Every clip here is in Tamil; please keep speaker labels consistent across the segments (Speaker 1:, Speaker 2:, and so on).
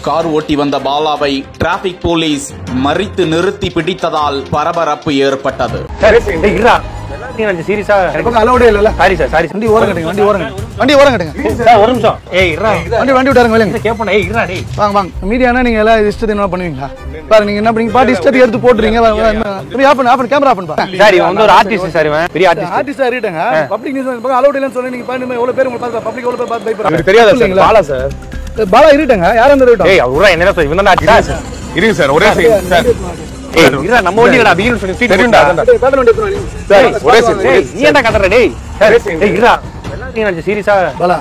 Speaker 1: கார் ஓட்டி வந்த பாலாவை டிராபிக் போலீஸ் மறித்து நிறுத்தி பிடித்ததால் பரபரப்பு ஏற்பட்டது.
Speaker 2: பாலா இருட்டங்க யாரும் இருங்க சார் ஒரே சார் நம்ம வண்டிடா வீல் சொல்லி சீட் தெரியும்டா சார் ஒரே சார் நீ என்ன கதற டேய் டேய் இருடா நீ என்ன சீரியஸா பாலா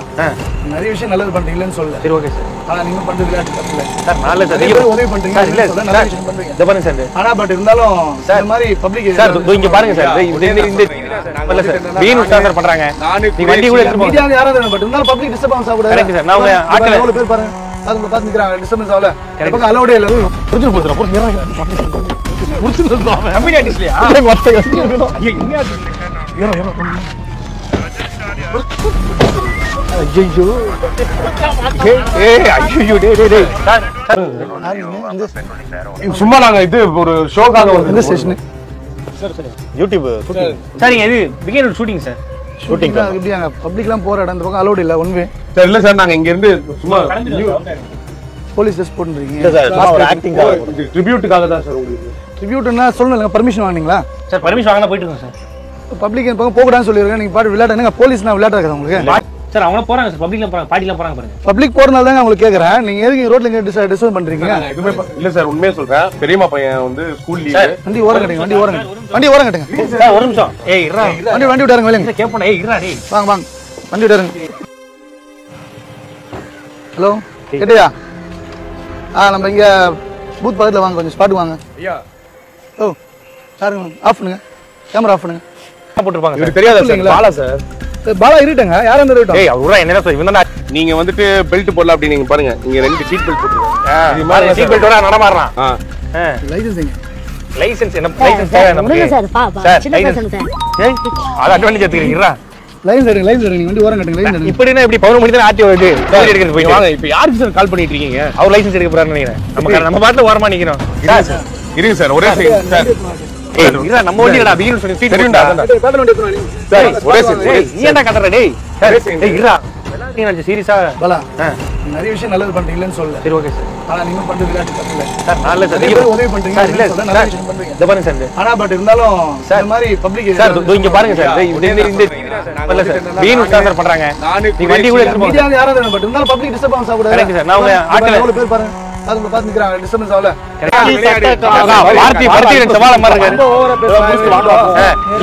Speaker 2: நிறைய விஷயம் நல்லது பண்றீங்கன்னு சொல்ல சரி ஓகே சார் ஆனா நீங்க பண்றது விளையாட்டு தப்பு இல்ல சார் நல்ல சார் நீங்க உதவி பண்றீங்க சார் இல்ல நல்ல விஷயம் பண்றீங்க இத பாருங்க சார் ஆனா பட் இருந்தாலும் இந்த மாதிரி பப்ளிக் சார் இங்க பாருங்க சார் இந்த இல்ல சார் வீல் ஸ்டார்ட் பண்றாங்க நீ வண்டி கூட எடுத்து மீடியா யாராவது பட் இருந்தாலும் பப்ளிக் டிஸ்டர்பன்ஸ் ஆகுது கரெக்ட் சார் நான் ஆட்கள் எவ்வளவு பேர் பாருங்க அது பாத்து நிக்கறாங்க டிஸ்டர்பன்ஸ் ஆகல பக்கம் அலௌடே இல்ல புரிஞ்சு போறா புரிஞ்சு சொல்றா கம்பெனி ஆடிஸ்லயா ஐயோ இங்க ஐயோ டேய் சும்மா நாங்க இது ஒரு ஷோக்காக வந்து ஸ்டேஷன் சார் யூடியூப் சார் இது பிகினர் ஷூட்டிங் சார் ஷூட்டிங் இப்படி அங்க பப்ளிக்லாம் போற இடம் இந்த பக்கம் அலௌட் இல்ல ஒன் வே சார் இல்ல சார் நாங்க இங்க இருந்து சும்மா போலீஸ் டெஸ்ட் போட்டுறீங்க இல்ல சார் ஒரு ஆக்டிங்காக ட்ரிபியூட்டுக்காக தான் சார் உங்களுக்கு ட்ரிபியூட்னா சொல்லுங்க பர்மிஷன் வாங்குனீங்களா சார் பர்மிஷன் வாங்குனா போயிட்டு இருக்கோம் சார் பப்ளிக் இந்த பக்கம் போக கூடாதுன்னு சொல்லிருக்கேன் நீங்க பாட்டு விளையாட என்னங்க போலீஸ்னா விளையாட இருக்காது உங்களுக்கு சார் அவங்க போறாங்க சார் பப்ளிக்ல போறாங்க பாட்டில போறாங்க பாருங்க பப்ளிக் போறனால தான் உங்களுக்கு கேக்குறேன் நீங்க எதுக்கு ரோட்ல இங்க டிஸ்டர்ப் பண்றீங்க இல்ல சார் உண்மையா சொல்றேன் பெரியம்மா பையன் வந்து ஸ்கூல் லீவ் வண்டி ஓரம் கட்டுங்க வண்டி ஓரம் கட்டுங்க சார் ஒரு நிமிஷம் ஏய் இருடா வண்டி விடாருங்க வெளிய கேப்போம் ஏய் இருடா டேய் வாங்க வண்டி விடாருங்க ஹலோ கேட்டியா நம்ம இங்க பூத் பக்கத்துல வாங்க கொஞ்சம் ஸ்பாட் வாங்க ஐயா ஓ சார் ஆஃப் பண்ணுங்க கேமரா ஆஃப் பண்ணுங்க போட்டுருப்பாங்க இது தெரியாதா சார் பாலா சார் பாலா இருட்டங்க யாரும் இருட்டோம் ஏய் அவரா என்ன சார் இவன் தான் நீங்க வந்துட்டு பெல்ட் போடல அப்படி நீங்க பாருங்க நீங்க ரெண்டு சீட் பெல்ட் போட்டுருங்க இது மாதிரி சீட் பெல்ட்டோட நடமாறறான் லைசென்ஸ் என்ன லைசென்ஸ் சார் சார் லைசென்ஸ் ஏய் அத அட்வான்டேஜ் எடுத்துக்கிறீங்களா லைன் எடுங்க வண்டி ஓரம் கட்டுங்க லைன் எடுங்க இப்படினா எப்படி 11 மணிக்கு தான் ஆர்டிஓ வருது கால் எடுக்கிறது போய் வாங்க இப்போ யாருக்கு சார் கால் பண்ணிட்டு இருக்கீங்க அவர் லைசென்ஸ் எடுக்க போறாருன்னு நினைக்கிறேன் நம்ம பாட்டுல ஓரமா நிக்கிறோம் சார் இருங்க சார் ஒரே சார் இல்ல நம்ம வண்டிடா வீல் சொல்லி சீட் தெரியும்டா சார் ஒரே சார் நீ என்ன கதற டேய் டேய் இருடா நீ என்ன சீரியஸா பாலா நிறைய விஷயம் நல்லது பண்றீங்கன்னு சொல்ல சரி ஓகே சார் ஆனா நீங்க பண்றது விளையாட்டு தப்பு இல்ல சார் நல்ல சார் நீங்க உதவி பண்றீங்க சார் இல்ல நல்ல விஷயம் பண்றீங்க இத பாருங்க சார் ஆனா பட் இருந்தாலும் இந்த மாதிரி பப்ளிக் சார் இங்க பாருங்க சார் இந்த இல்ல சார் வீல் ஸ்டார்ட் பண்றாங்க நீ வண்டி கூட எடுத்து மீடியா யாராவது பட் இருந்தாலும் பப்ளிக் டிஸ்டர்பன்ஸ் ஆகுது கரெக்ட் சார் நான் ஆட்கள் எவ்வளவு பேர் பாருங்க அது பாத்து நிக்கறாங்க டிஸ்டர்பன்ஸ் ஆகல பார்ட்டி சவால மாறுங்க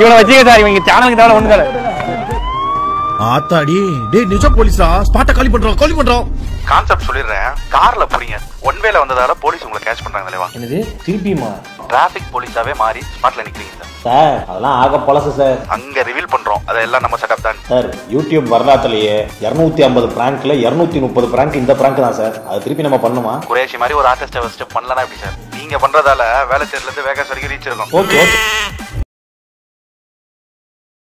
Speaker 2: இவனை வச்சிங்க சார் இவங்க சேனலுக்கு தேவை ஒண்ணு
Speaker 3: ஆத்தாடி டேய் நிஜ போலீஸ்டா ஸ்பாட்ட காலி பண்றோம்
Speaker 4: கான்செப்ட் சொல்லிடுறேன் கார்ல போறீங்க ஒன் வேல வந்ததால போலீஸ் உங்களை கேட்ச் பண்றாங்க தலைவா
Speaker 5: என்னது திருப்பியுமா
Speaker 4: டிராபிக் போலீஸாவே மாறி ஸ்பாட்ல நிக்கிறீங்க சார்
Speaker 5: சார் அதெல்லாம் ஆக பழசு சார்
Speaker 4: அங்க ரிவீல் பண்றோம் அதெல்லாம் நம்ம செட்டப் தான்
Speaker 5: சார் யூடியூப் வரலாற்றுலயே 250 பிராங்க்ல 230 பிராங்க் இந்த பிராங்க் தான் சார் அது திருப்பி நம்ம பண்ணுமா
Speaker 4: குரேஷி மாதிரி ஒரு ஆர்டிஸ்ட் ஸ்டெப் பண்ணலனா எப்படி சார் நீங்க பண்றதால வேலை சேர்ல இருந்து வேகஸ் வரைக்கும் ரீச் இருக்கும்
Speaker 5: ஓகே